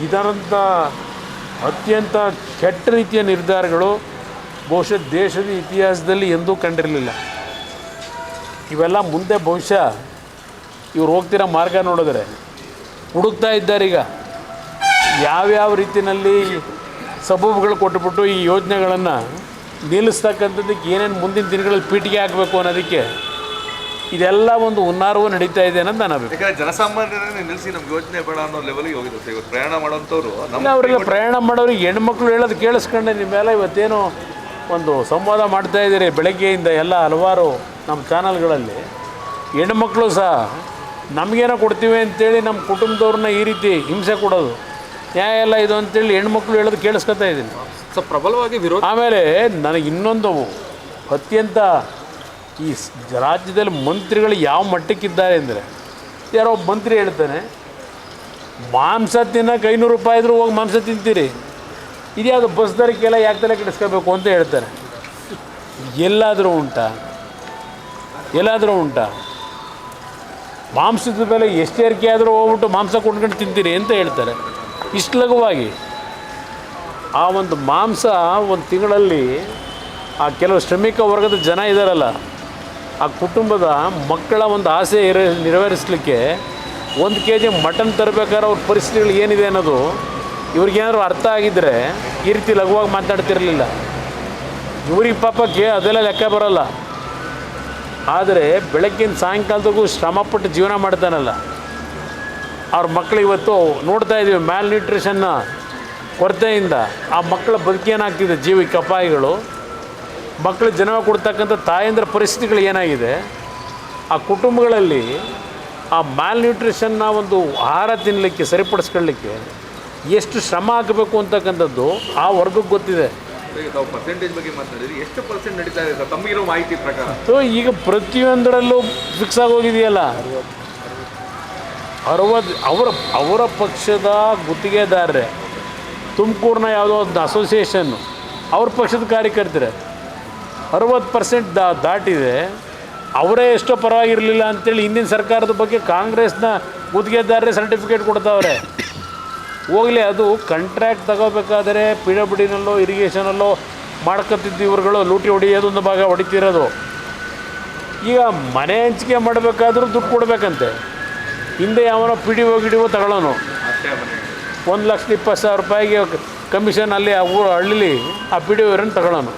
ಇದರಂಥ ಅತ್ಯಂತ ಕೆಟ್ಟ ರೀತಿಯ ನಿರ್ಧಾರಗಳು ಬಹುಶಃ ದೇಶದ ಇತಿಹಾಸದಲ್ಲಿ ಎಂದೂ ಕಂಡಿರಲಿಲ್ಲ. ಇವೆಲ್ಲ ಮುಂದೆ ಬಹುಶಃ ಇವ್ರು ಹೋಗ್ತಿರೋ ಮಾರ್ಗ ನೋಡಿದ್ರೆ ಹುಡುಕ್ತಾ ಇದ್ದಾರೀಗ ಯಾವ್ಯಾವ ರೀತಿಯಲ್ಲಿ ಸಬೂಬುಗಳು ಕೊಟ್ಟುಬಿಟ್ಟು ಈ ಯೋಜನೆಗಳನ್ನು ನಿಲ್ಲಿಸ್ತಕ್ಕಂಥದ್ದಕ್ಕೆ ಏನೇನು ಮುಂದಿನ ದಿನಗಳಲ್ಲಿ ಪೀಠಿಗೆ ಹಾಕಬೇಕು ಅನ್ನೋದಕ್ಕೆ ಇದೆಲ್ಲ ಒಂದು ಹುನ್ನಾರವೂ ನಡೀತಾ ಇದೆ ಅನ್ನೋದು ನಾನು ಅಭಿಪ್ರಾಯ. ಯಾಕಂದರೆ ಜನಸಾಮಾನ್ಯರನ್ನೇ ನಿಲ್ಲಿಸಿ ನಮ್ಗೆ ಯೋಜನೆ ಬೇಡ ಅನ್ನೋ ಲೆವೆಲ್ಗೆ ಹೋಗಿದೆ ಸರ್. ಇವತ್ತು ಪ್ರಯಾಣ ಮಾಡೋಂಥವ್ರು ಅವರೆಲ್ಲ ಪ್ರಯಾಣ ಮಾಡೋರಿಗೆ ಹೆಣ್ಮಕ್ಳು ಹೇಳೋದು ಕೇಳಿಸ್ಕೊಂಡೆ ನಿಮ್ಮೆಲ್ಲ ಇವತ್ತೇನು ಒಂದು ಸಂವಾದ ಮಾಡ್ತಾ ಇದ್ದೀರಿ ಬೆಳಗ್ಗೆಯಿಂದ ಎಲ್ಲ ಹಲವಾರು ನಮ್ಮ ಚಾನಲ್ಗಳಲ್ಲಿ. ಹೆಣ್ಮಕ್ಳು ಸಹ ನಮಗೇನೋ ಕೊಡ್ತೀವಿ ಅಂತೇಳಿ ನಮ್ಮ ಕುಟುಂಬದವ್ರನ್ನ ಈ ರೀತಿ ಹಿಂಸೆ ಕೊಡೋದು ನ್ಯಾಯ ಎಲ್ಲ ಇದು ಅಂತೇಳಿ ಹೆಣ್ಮಕ್ಳು ಹೇಳೋದು ಕೇಳಿಸ್ಕೊತಾ ಇದ್ದೀನಿ. ಸೊ ಪ್ರಬಲವಾಗಿ ವಿರೋಧ. ಆಮೇಲೆ ನನಗೆ ಇನ್ನೊಂದು ಅತ್ಯಂತ ಈ ರಾಜ್ಯದಲ್ಲಿ ಮಂತ್ರಿಗಳು ಯಾವ ಮಟ್ಟಕ್ಕಿದ್ದಾರೆ ಅಂದರೆ, ಯಾರೋ ಒಬ್ಬ ಮಂತ್ರಿ ಹೇಳ್ತಾನೆ ಮಾಂಸ ತಿನ್ನೋಕೆ 500 ರೂಪಾಯಿ ಇದ್ರೂ ಹೋಗಿ ಮಾಂಸ ತಿಂತೀರಿ, ಇದ್ಯಾವುದು ಬಸ್ ದರಕ್ಕೆಲ್ಲ ಯಾಕೆ ತಲೆ ಕೆಡಿಸ್ಕೋಬೇಕು ಅಂತ ಹೇಳ್ತಾರೆ. ಎಲ್ಲಾದರೂ ಉಂಟಾ ಮಾಂಸದ ಬೆಲೆ ಎಷ್ಟು ಏರಿಕೆ ಆದರೂ ಹೋಗ್ಬಿಟ್ಟು ಮಾಂಸ ಕೊಂಡ್ಕೊಂಡು ತಿಂತೀರಿ ಅಂತ ಹೇಳ್ತಾರೆ. ಇಷ್ಟು ಲಘುವಾಗಿ ಆ ಒಂದು ಮಾಂಸ ಒಂದು ತಿಂಗಳಲ್ಲಿ ಆ ಕೆಲವು ಶ್ರಮಿಕ ವರ್ಗದ ಜನ ಇದ್ದಾರಲ್ಲ, ಆ ಕುಟುಂಬದ ಮಕ್ಕಳ ಒಂದು ಆಸೆ ನೆರವೇರಿಸಲಿಕ್ಕೆ 1 kg ಮಟನ್ ತರಬೇಕಾದ್ರೆ ಅವ್ರ ಪರಿಸ್ಥಿತಿಗಳು ಏನಿದೆ ಅನ್ನೋದು ಇವ್ರಿಗೇನಾದ್ರು ಅರ್ಥ ಆಗಿದ್ದರೆ ಈ ರೀತಿ ಲಘುವಾಗಿ ಮಾತಾಡ್ತಿರಲಿಲ್ಲ. ಇವ್ರಿಗೆ ಪಾಪಕ್ಕೆ ಅದೆಲ್ಲ ಲೆಕ್ಕ ಬರೋಲ್ಲ. ಆದರೆ ಬೆಳಗ್ಗಿನ ಸಾಯಂಕಾಲದವರೆಗೂ ಶ್ರಮಪಟ್ಟು ಜೀವನ ಮಾಡ್ತಾನಲ್ಲ ಅವ್ರ ಮಕ್ಕಳು ಇವತ್ತು ನೋಡ್ತಾ ಇದ್ದೀವಿ ಮ್ಯಾಲ್ ನ್ಯೂಟ್ರಿಷನ್ನ ಕೊರತೆಯಿಂದ ಆ ಮಕ್ಕಳ ಬದುಕೇನಾಗ್ತಿದೆ, ಜೀವಕ್ಕೆ ಅಪಾಯಗಳು. ಮಕ್ಕಳು ಜನ್ಮ ಕೊಡ್ತಕ್ಕಂಥ ತಾಯಂದ್ರ ಪರಿಸ್ಥಿತಿಗಳು ಏನಾಗಿದೆ, ಆ ಕುಟುಂಬಗಳಲ್ಲಿ ಆ ಮ್ಯಾಲ್ ನ್ಯೂಟ್ರಿಷನ್ನ ಒಂದು ಆಹಾರ ತಿನ್ನಲಿಕ್ಕೆ ಸರಿಪಡಿಸ್ಕೊಳ್ಳಿಕ್ಕೆ ಎಷ್ಟು ಶ್ರಮ ಹಾಕಬೇಕು ಅಂತಕ್ಕಂಥದ್ದು ಆ ವರ್ಗಕ್ಕೆ ಗೊತ್ತಿದೆ. ನಾವು ಪರ್ಸೆಂಟೇಜ್ ಬಗ್ಗೆ ಮಾತಾಡಿದ್ರಿ, ಎಷ್ಟು ಪರ್ಸೆಂಟ್ ನಡೀತಾ ಇದೆ ಸರ್ ತಮಗಿರೋ ಮಾಹಿತಿ ಪ್ರಕಾರ? ಸೊ ಈಗ ಪ್ರತಿಯೊಂದರಲ್ಲೂ ಫಿಕ್ಸ್ ಆಗೋಗಿದೆಯಲ್ಲ 60 ಅವರ ಪಕ್ಷದ ಗುತ್ತಿಗೆದಾರರೇ ತುಮಕೂರಿನ ಯಾವುದೋ ಒಂದು ಅಸೋಸಿಯೇಷನ್ನು ಅವ್ರ ಪಕ್ಷದ ಕಾರ್ಯಕರ್ತರೆ 60% ದಾಟಿದೆ. ಅವರೇ ಎಷ್ಟೋ ಪರವಾಗಿರಲಿಲ್ಲ ಅಂತೇಳಿ ಹಿಂದಿನ ಸರ್ಕಾರದ ಬಗ್ಗೆ ಕಾಂಗ್ರೆಸ್ನ ಗುತ್ತಿಗೆದಾರರೇ ಸರ್ಟಿಫಿಕೇಟ್ ಕೊಡ್ತಾವ್ರೆ. ಹೋಗಲಿ, ಅದು ಕಾಂಟ್ರಾಕ್ಟ್ ತಗೋಬೇಕಾದರೆ PWDನಲ್ಲೋ ಇರಿಗೇಷನಲ್ಲೋ ಮಾಡ್ಕೊತಿದ್ದು ಇವ್ರುಗಳು ಲೂಟಿ ಹೊಡಿಯೋದು ಒಂದು ಭಾಗ ಹೊಡಿತಿರೋದು. ಈಗ ಮನೆ ಹಂಚಿಕೆ ಮಾಡಬೇಕಾದ್ರೂ ದುಡ್ಡು ಕೊಡಬೇಕಂತೆ. ಹಿಂದೆ ಯಾವನೋ PDO ತಗೊಳ್ಳೋನು 1,20,000 ರೂಪಾಯಿಗೆ ಕಮಿಷನ್ ಅಲ್ಲಿ ಆ ಊರು ಹಳ್ಳಿಲಿ ಆ PDO ತಗೊಳ್ಳೋನು.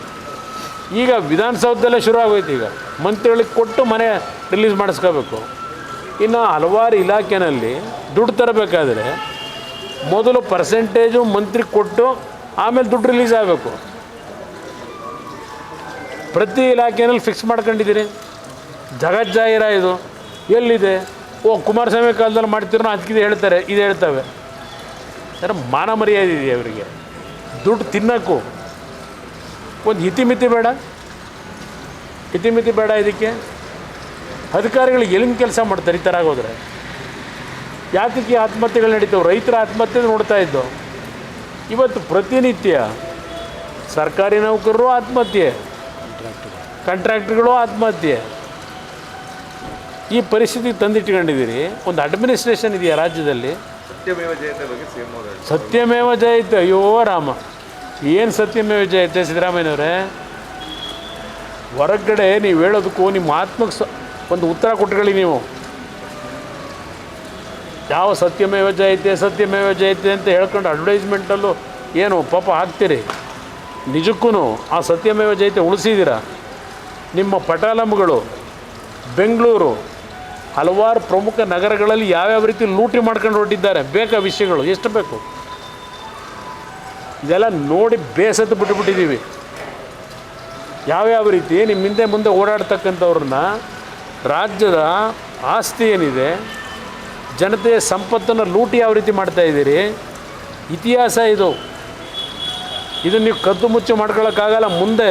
ಈಗ ವಿಧಾನಸೌಧದಲ್ಲೇ ಶುರು ಆಗೋಯ್ತು. ಈಗ ಮಂತ್ರಿಗಳಿಗೆ ಕೊಟ್ಟು ಮನೆ ರಿಲೀಸ್ ಮಾಡಿಸ್ಕೋಬೇಕು. ಇನ್ನು ಹಲವಾರು ಇಲಾಖೆಯಲ್ಲಿ ದುಡ್ಡು ತರಬೇಕಾದ್ರೆ ಮೊದಲು ಪರ್ಸೆಂಟೇಜು ಮಂತ್ರಿ ಕೊಟ್ಟು ಆಮೇಲೆ ದುಡ್ಡು ರಿಲೀಸ್ ಆಗಬೇಕು. ಪ್ರತಿ ಇಲಾಖೆಯಲ್ಲಿ ಫಿಕ್ಸ್ ಮಾಡ್ಕೊಂಡಿದ್ದೀರಿ. ಜಗಜ್ಜಾಹಿರ ಇದು ಎಲ್ಲಿದೆ? ಕುಮಾರಸ್ವಾಮಿ ಕಾಲದಲ್ಲಿ ಮಾಡ್ತಿರೋ ಅದಕ್ಕಿದೆ ಹೇಳ್ತಾರೆ, ಇದು ಹೇಳ್ತವೆ. ಯಾರ ಮಾನ ಮರ್ಯಾದೆ ಇದೆ ಅವರಿಗೆ? ದುಡ್ಡು ತಿನ್ನೋಕ್ಕೂ ಒಂದು ಇತಿಮಿತಿ ಬೇಡ ಇದಕ್ಕೆ. ಅಧಿಕಾರಿಗಳು ಎಲ್ಲಿನ ಕೆಲಸ ಮಾಡ್ತಾರೆ ಈ ಥರ ಆಗೋದ್ರೆ? ಯಾತಕ್ಕೆ ಆತ್ಮಹತ್ಯೆಗಳು ನಡೀತಾವೆ? ರೈತರ ಆತ್ಮಹತ್ಯೆ ನೋಡ್ತಾ ಇದ್ದೋ. ಇವತ್ತು ಪ್ರತಿನಿತ್ಯ ಸರ್ಕಾರಿ ನೌಕರರು ಆತ್ಮಹತ್ಯೆ, ಕಾಂಟ್ರಾಕ್ಟ್ರುಗಳು ಆತ್ಮಹತ್ಯೆ. ಈ ಪರಿಸ್ಥಿತಿ ತಂದಿಟ್ಕೊಂಡಿದ್ದೀರಿ. ಒಂದು ಅಡ್ಮಿನಿಸ್ಟ್ರೇಷನ್ ಇದೆಯಾ ರಾಜ್ಯದಲ್ಲಿ? ಸತ್ಯಮೇವ ಜಯತೆ. ಅಯ್ಯೋ ರಾಮ, ಏನು ಸತ್ಯಮೇವ ಜಯತೆ ಸಿದ್ದರಾಮಯ್ಯನವರೇ? ಹೊರಗಡೆ ನೀವು ಹೇಳೋದಕ್ಕೂ ನಿಮ್ಮ ಆತ್ಮಕ್ಕೆ ಒಂದು ಉತ್ತರ ಕೊಟ್ಕೊಳ್ಳಿ. ನೀವು ಯಾವ ಸತ್ಯಮೇವ ಜಯತೆ ಅಂತ ಹೇಳ್ಕೊಂಡು ಅಡ್ವರ್ಟೈಸ್ಮೆಂಟಲ್ಲೂ ಏನು ಪಾಪ ಹಾಕ್ತೀರಿ. ನಿಜಕ್ಕೂ ಆ ಸತ್ಯಮೇವ ಜಯತೆ ಉಳಿಸಿದ್ದೀರ? ನಿಮ್ಮ ಪಟಾಲಂಗಳು ಬೆಂಗಳೂರು ಹಲವಾರು ಪ್ರಮುಖ ನಗರಗಳಲ್ಲಿ ಯಾವ್ಯಾವ ರೀತಿ ಲೂಟಿ ಮಾಡ್ಕೊಂಡು ಹೊರಟಿದ್ದಾರೆ. ಬೇಕಾ ವಿಷಯಗಳು? ಎಷ್ಟು ಬೇಕು? ಇದೆಲ್ಲ ನೋಡಿ ಬೇಸತ್ತು ಬಿಟ್ಟುಬಿಟ್ಟಿದ್ದೀವಿ. ಯಾವ್ಯಾವ ರೀತಿ ನಿಮ್ಮ ಹಿಂದೆ ಮುಂದೆ ಓಡಾಡ್ತಕ್ಕಂಥವ್ರನ್ನ, ರಾಜ್ಯದ ಆಸ್ತಿ ಏನಿದೆ, ಜನತೆಯ ಸಂಪತ್ತನ್ನು ಲೂಟಿ ಯಾವ ರೀತಿ ಮಾಡ್ತಾಯಿದ್ದೀರಿ. ಇತಿಹಾಸ ಇದು. ಇದನ್ನು ನೀವು ಕದ್ದು ಮುಚ್ಚು ಮಾಡ್ಕೊಳ್ಳೋಕ್ಕಾಗಲ್ಲ. ಮುಂದೆ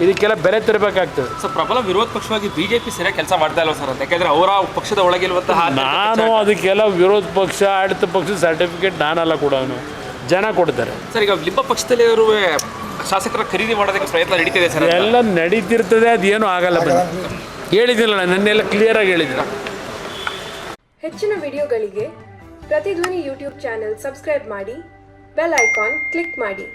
ಇದಕ್ಕೆಲ್ಲ ಬೆಲೆ ತೆರಬೇಕಾಗ್ತದೆ. ಸರ್, ಪ್ರಬಲ ವಿರೋಧ ಪಕ್ಷವಾಗಿ ಬಿಜೆಪಿ ಸರಿಯಾಗಿ ಕೆಲಸ ಮಾಡ್ತಾ ಇಲ್ವ ಸರ್ ಅಂತ? ಯಾಕೆಂದರೆ ಅವರ ಪಕ್ಷದ ಒಳಗಿರುವಂತಹ ನಾನು ಅದಕ್ಕೆಲ್ಲ ವಿರೋಧ ಪಕ್ಷ ಆಡಳಿತ ಪಕ್ಷದ ಸರ್ಟಿಫಿಕೇಟ್ ನಾನೆಲ್ಲ ಕೊಡೋನು, ಜನ ಕೊಡ್ತಾರೆ. ಸರ್, ಈಗ ಲಿಂಬ ಪಕ್ಷದಲ್ಲಿ ಅವರು ಶಾಸಕರ ಖರೀದಿ ಮಾಡೋದಕ್ಕೆ ಪ್ರಯತ್ನ ನಡೀತಿದೆ ಸರ್. ಎಲ್ಲ ನಡೀತಿರ್ತದೆ, ಅದೇನು ಆಗಲ್ಲ. ಹೇಳಿದ್ದಿಲ್ಲ, ನನ್ನೆಲ್ಲ ಕ್ಲಿಯರಾಗಿ ಹೇಳಿದ್ದೀನಿ. ಹೆಚ್ಚಿನ ವಿಡಿಯೋಗಳಿಗೆ ಪ್ರತಿಧ್ವನಿ ಯೂಟ್ಯೂಬ್ ಚಾನೆಲ್ ಸಬ್ಸ್ಕ್ರೈಬ್ ಮಾಡಿ, ಬೆಲ್ ಐಕಾನ್ ಕ್ಲಿಕ್ ಮಾಡಿ.